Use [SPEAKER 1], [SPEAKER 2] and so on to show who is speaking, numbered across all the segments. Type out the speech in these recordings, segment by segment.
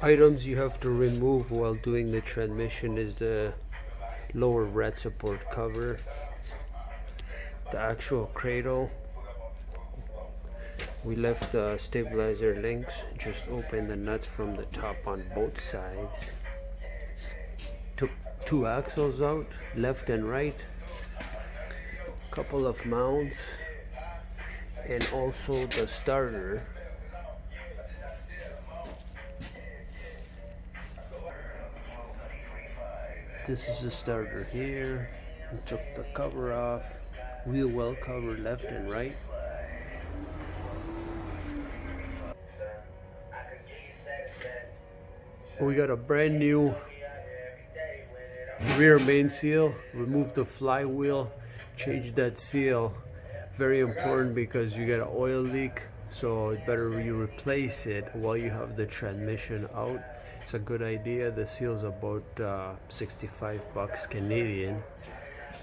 [SPEAKER 1] items you have to remove while doing the transmission is the lower rat support cover, the actual cradle. We left the stabilizer links, just open the nuts from the top on both sides. Took two axles out, left and right, couple of mounts, and also the starter. This is the starter here. We took the cover off, wheel well cover left and right. We got a brand new rear main seal. Remove the flywheel, change that seal. Very important because you got an oil leak, so it's better you replace it while you have the transmission out. It's a good idea. The seal's about 65 bucks Canadian.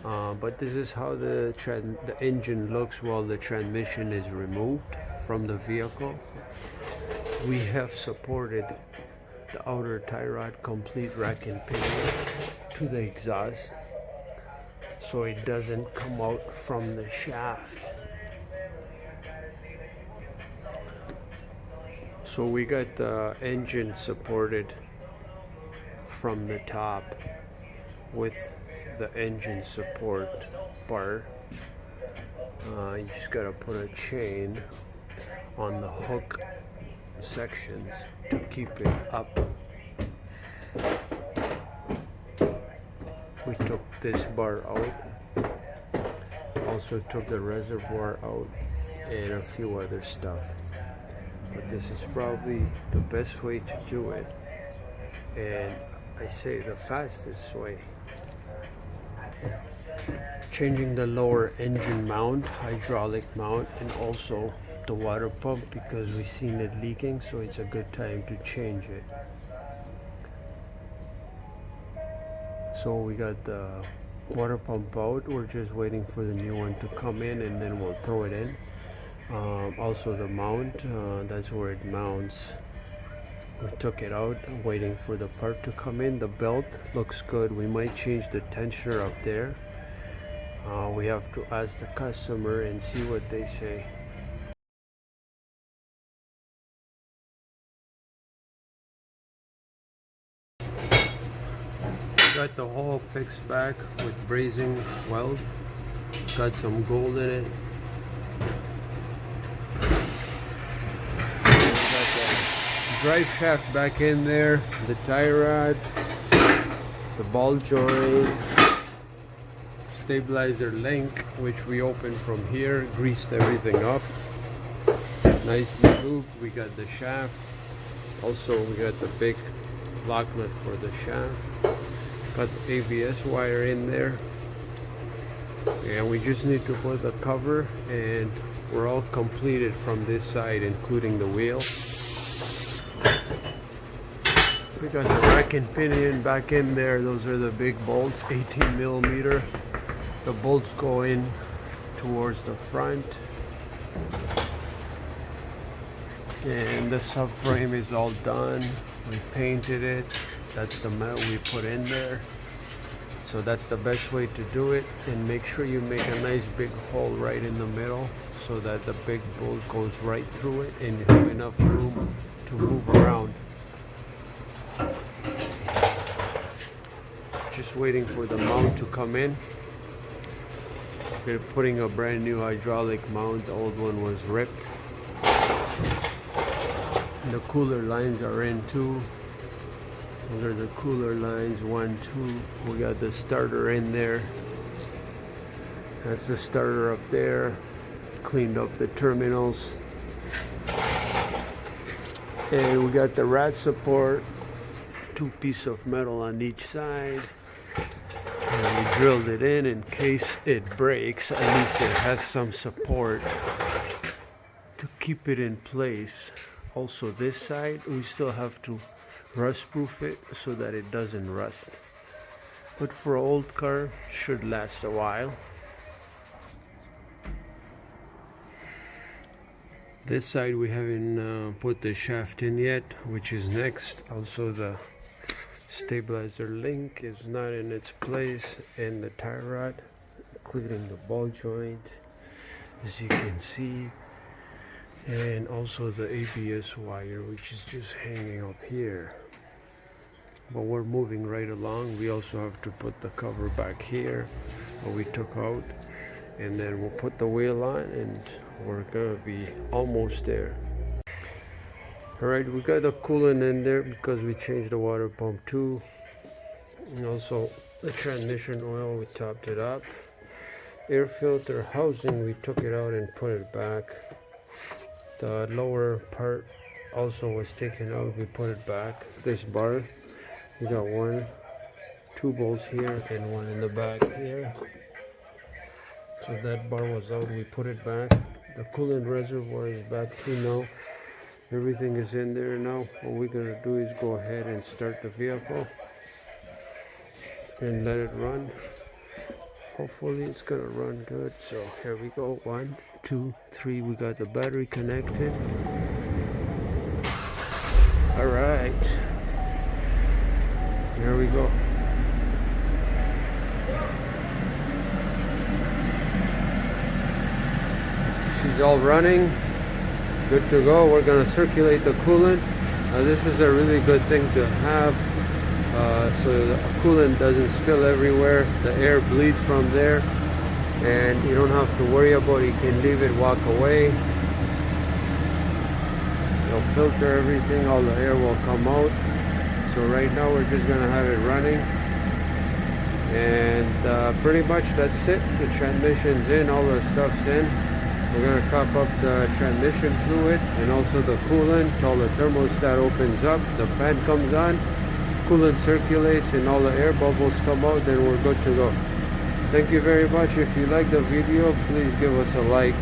[SPEAKER 1] But this is how the engine looks while the transmission is removed from the vehicle. We have supported the outer tie rod complete rack and pinion to the exhaust, so it doesn't come out from the shaft. So we got the engine supported from the top with the engine support bar. You just gotta put a chain on the hook sections to keep it up. We took this bar out, also took the reservoir out and a few other stuff, but this is probably the best way to do it, and I say the fastest way. Changing the lower engine mount, hydraulic mount, and also the water pump because we've seen it leaking, so it's a good time to change it. So we got the water pump out, we're just waiting for the new one to come in and then we'll throw it in. Also the mount, that's where it mounts. We took it out, waiting for the part to come in. The belt looks good. We might change the tensioner up there. We have to ask the customer and see what they say. Got the hole fixed back with brazing weld. Got some gold in it. Got the drive shaft back in there, the tie rod, the ball joint, stabilizer link, which we opened from here, greased everything up, nicely lubed. We got the shaft. Also, we got the big lock nut for the shaft. Got the ABS wire in there, and we just need to put the cover, and we're all completed from this side, including the wheel. We got the rack and pinion back in there. Those are the big bolts, 18 millimeter. The bolts go in towards the front, and the subframe is all done. We painted it. That's the metal we put in there. So that's the best way to do it, and make sure you make a nice big hole right in the middle so that the big bolt goes right through it and you have enough room to move around. Just waiting for the mount to come in. We're putting a brand new hydraulic mount. The old one was ripped. The cooler lines are in too. Those are the cooler lines, 1, 2. We got the starter in there. That's the starter up there. Cleaned up the terminals. And we got the rat support. 2 pieces of metal on each side. And we drilled it in case it breaks. At least it has some support to keep it in place. Also this side, we still have to rust proof it so that it doesn't rust, but for an old car should last a while. This side we haven't put the shaft in yet, which is next. Also the stabilizer link is not in its place, and the tie rod, including the ball joint, as you can see, and also the ABS wire, which is just hanging up here. But we're moving right along. We also have to put the cover back here, what we took out, and then we'll put the wheel on, and we're gonna be almost there. Alright, we got the coolant in there because we changed the water pump too, and also the transmission oil, we topped it up. Air filter housing, we took it out and put it back. The lower part also was taken out, we put it back. This bar, we got two bolts here and one in the back here. So that bar was out, we put it back. The coolant reservoir is back too now. Everything is in there now. What we're gonna do is go ahead and start the vehicle and let it run. Hopefully it's gonna run good. So here we go. 1, 2, 3. We got the battery connected. All right. Here we go. She's all running. Good to go. We're going to circulate the coolant. This is a really good thing to have, so the coolant doesn't spill everywhere. The air bleeds from there, and you don't have to worry about it. You can leave it, walk away. It'll filter everything. All the air will come out. So right now we're just going to have it running, and pretty much that's it. The transmission's in, all the stuff's in. We're going to top up the transmission fluid and also the coolant. All the thermostat opens up, the fan comes on, coolant circulates, and all the air bubbles come out, then we're good to go. Thank you very much. If you like the video, please give us a like.